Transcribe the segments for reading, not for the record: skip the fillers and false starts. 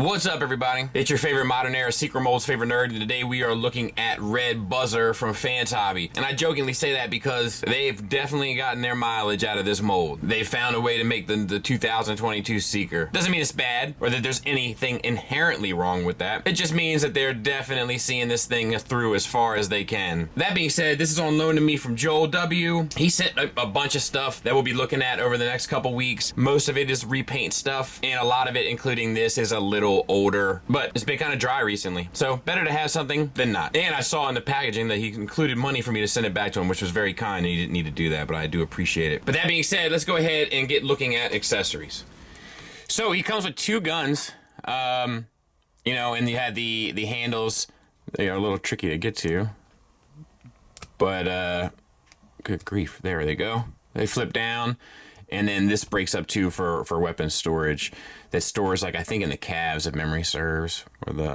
What's up, everybody? It's your favorite modern era secret mold's favorite nerd, and today we are looking at Red Buzzer from Fans Hobby. And I jokingly say that because they've definitely gotten their mileage out of this mold. They found a way to make the 2022 Seeker. Doesn't mean it's bad or that there's anything inherently wrong with that. It just means that they're definitely seeing this thing through as far as they can. That being said, this is on loan to me from Joel W. He sent a bunch of stuff that we'll be looking at over the next couple weeks. Most of it is repaint stuff, and a lot of it, including this, is a little older, but it's been kind of dry recently, so better to have something than not. And I saw in the packaging that he included money for me to send it back to him, which was very kind, and he didn't need to do that, but I do appreciate it. But that being said, let's go ahead and get looking at accessories. So he comes with two guns, you know, and you had the handles. They are a little tricky to get to, but good grief, there they go. They flip down. And then this breaks up too for weapon storage. That stores, like, I think in the calves if memory serves, or the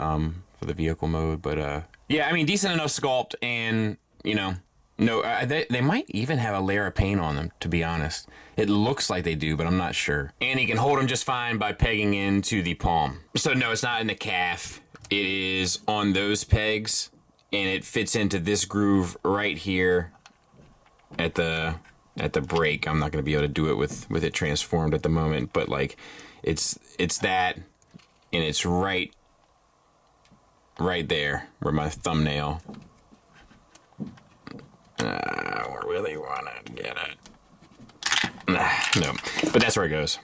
for the vehicle mode. But yeah, I mean, decent enough sculpt, and you know, no, they might even have a layer of paint on them, to be honest. It looks like they do, but I'm not sure. And he can hold them just fine by pegging into the palm. So no, it's not in the calf. It is on those pegs, and it fits into this groove right here at the break. I'm not going to be able to do it with it transformed at the moment, but like it's that, and it's right there where my thumbnail where really want to get it. No, but that's where it goes.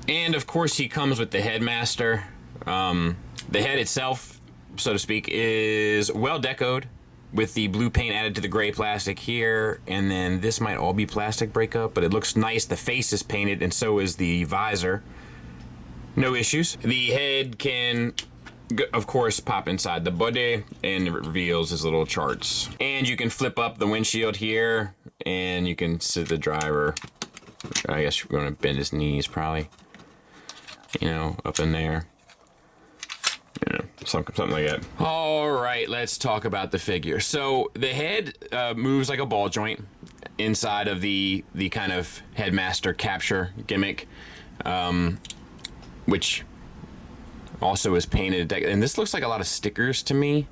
And of course he comes with the headmaster. The head itself, so to speak, is well decoed with the blue paint added to the gray plastic here, and then this might all be plastic breakup, but it looks nice. The face is painted, and so is the visor. No issues. The head can, of course, pop inside the body, and it reveals his little charts. And you can flip up the windshield here, and you can sit the driver. I guess you're going to bend his knees, probably. You know, up in there. Yeah, something like that. All right, let's talk about the figure. So the head moves like a ball joint inside of the kind of headmaster capture gimmick, which also is painted. And this looks like a lot of stickers to me.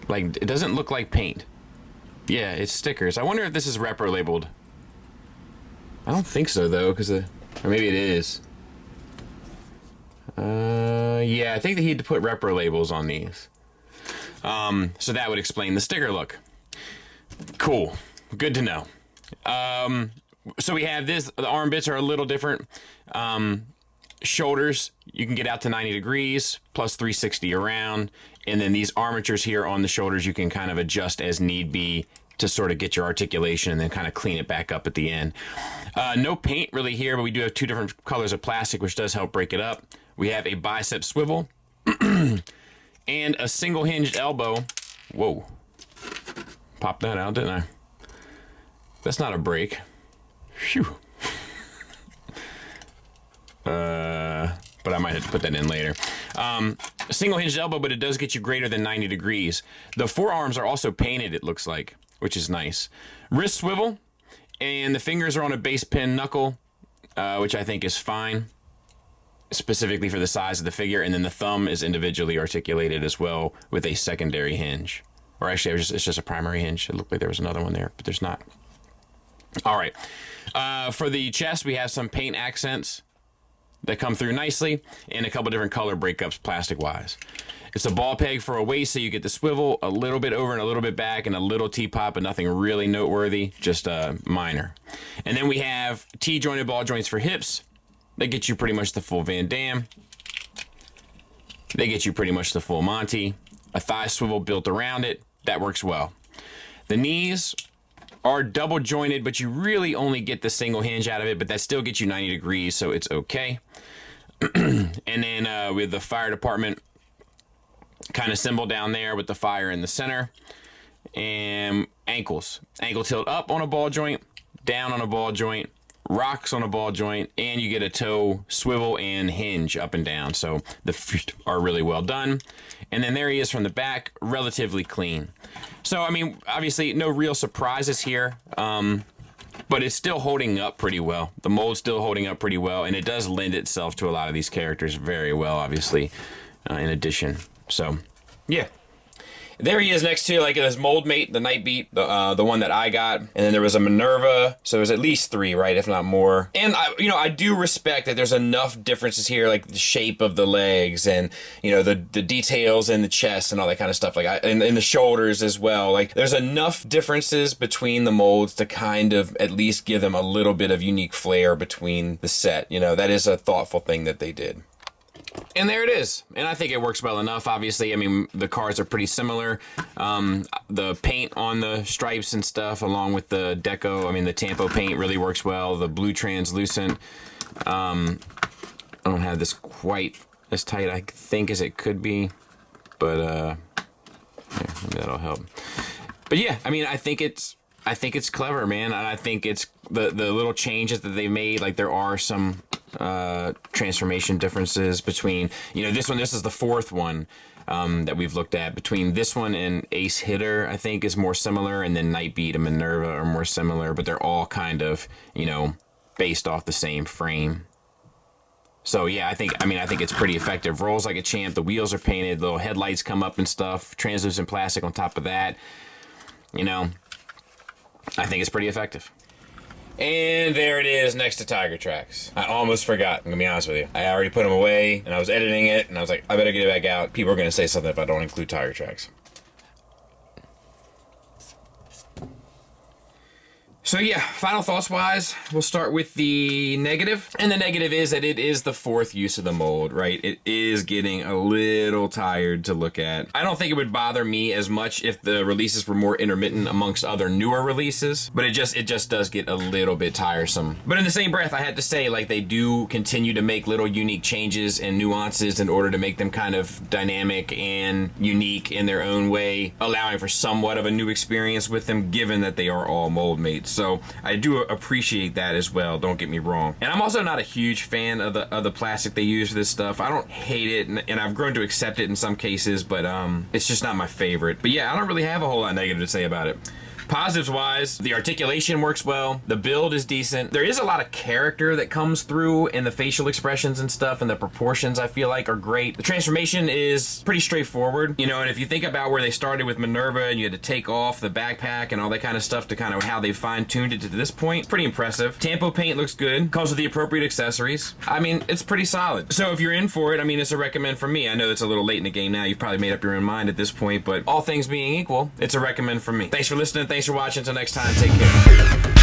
Like, it doesn't look like paint. Yeah, it's stickers. I wonder if this is repro labeled. I don't think so, though, because or maybe it is. Yeah, I think that he had to put repro labels on these. So that would explain the sticker look. Cool. Good to know. So we have this. The arm bits are a little different. Shoulders, you can get out to 90 degrees, plus 360 around. And then these armatures here on the shoulders, you can kind of adjust as need be to sort of get your articulation and then kind of clean it back up at the end. No paint really here, but we do have two different colors of plastic, which does help break it up. We have a bicep swivel and a single hinged elbow. Whoa. Popped that out, didn't I? That's not a break. Phew. But I might have to put that in later. A single hinged elbow, but it does get you greater than 90 degrees. The forearms are also painted, it looks like, which is nice. Wrist swivel, and the fingers are on a base pin knuckle, which I think is fine, specifically for the size of the figure. And then the thumb is individually articulated as well with a secondary hinge. Or actually, it's just a primary hinge. It looked like there was another one there, but there's not. All right. For the chest, we have some paint accents that come through nicely, and a couple different color breakups plastic-wise. It's a ball peg for a waist, so you get the swivel a little bit over and a little bit back, and a little T-pop, but nothing really noteworthy, just minor. And then we have T-jointed ball joints for hips. They get you pretty much the full Van Damme. They get you pretty much the full Monty. A thigh swivel built around it. That works well. The knees are double jointed, but you really only get the single hinge out of it, but that still gets you 90 degrees, so it's okay. And then with the fire department kind of symbol down there with the fire in the center. And ankles. Ankle tilt up on a ball joint, down on a ball joint, rocks on a ball joint, and you get a toe swivel and hinge up and down. So the feet are really well done. And then there he is from the back, relatively clean. So, I mean, obviously no real surprises here. but it's still holding up pretty well. The mold's still holding up pretty well, and it does lend itself to a lot of these characters very well, obviously, in addition. So, yeah. There he is next to, like, his mold mate, the Nightbeat, the one that I got. And then there was a Minerva, so there's at least 3, right, if not more. And, I do respect that there's enough differences here, like the shape of the legs and, the details in the chest and all that kind of stuff, like, and the shoulders as well. Like, there's enough differences between the molds to kind of at least give them a little bit of unique flair between the set. That is a thoughtful thing that they did. And there it is. And I think it works well enough, obviously. I mean, the cards are pretty similar. The paint on the stripes and stuff, along with the deco, I mean, the Tampo paint really works well. The blue translucent. I don't have this quite as tight, I think, as it could be. But, yeah, maybe that'll help. But, yeah, I mean, I think it's clever, man. And I think it's the little changes that they made. Like, there are some transformation differences between, this is the 4th one that we've looked at. Between this one and Ace Hitter, I think, is more similar, and then Nightbeat and Minerva are more similar, but they're all kind of, based off the same frame. So yeah, I think it's pretty effective. Rolls like a champ. The wheels are painted, little headlights come up and stuff, translucent plastic on top of that. I think it's pretty effective. And there it is next to Tiger Tracks. I almost forgot, I'm gonna be honest with you. I already put them away, and I was editing it, and I was like, I better get it back out. People are gonna say something if I don't include Tiger Tracks. So yeah, final thoughts wise, we'll start with the negative. And the negative is that it is the 4th use of the mold, right? It is getting a little tired to look at. I don't think it would bother me as much if the releases were more intermittent amongst other newer releases, but it just does get a little bit tiresome. But in the same breath, I had to say, like, they do continue to make little unique changes and nuances in order to make them kind of dynamic and unique in their own way, allowing for somewhat of a new experience with them, given that they are all mold mates. So I do appreciate that as well, don't get me wrong. And I'm also not a huge fan of the plastic they use for this stuff. I don't hate it, and I've grown to accept it in some cases, but it's just not my favorite. But yeah, I don't really have a whole lot negative to say about it. Positives wise, the articulation works well, the build is decent, there is a lot of character that comes through in the facial expressions and stuff, and the proportions I feel like are great. The transformation is pretty straightforward, and if you think about where they started with Minerva and you had to take off the backpack and all that kind of stuff to kind of how they fine-tuned it to this point, pretty impressive. Tampo paint looks good, comes with the appropriate accessories. I mean, it's pretty solid. So if you're in for it, I mean, it's a recommend from me. I know it's a little late in the game now, you've probably made up your own mind at this point, but all things being equal, it's a recommend from me. Thanks for listening. Thanks for watching. Until next time, take care.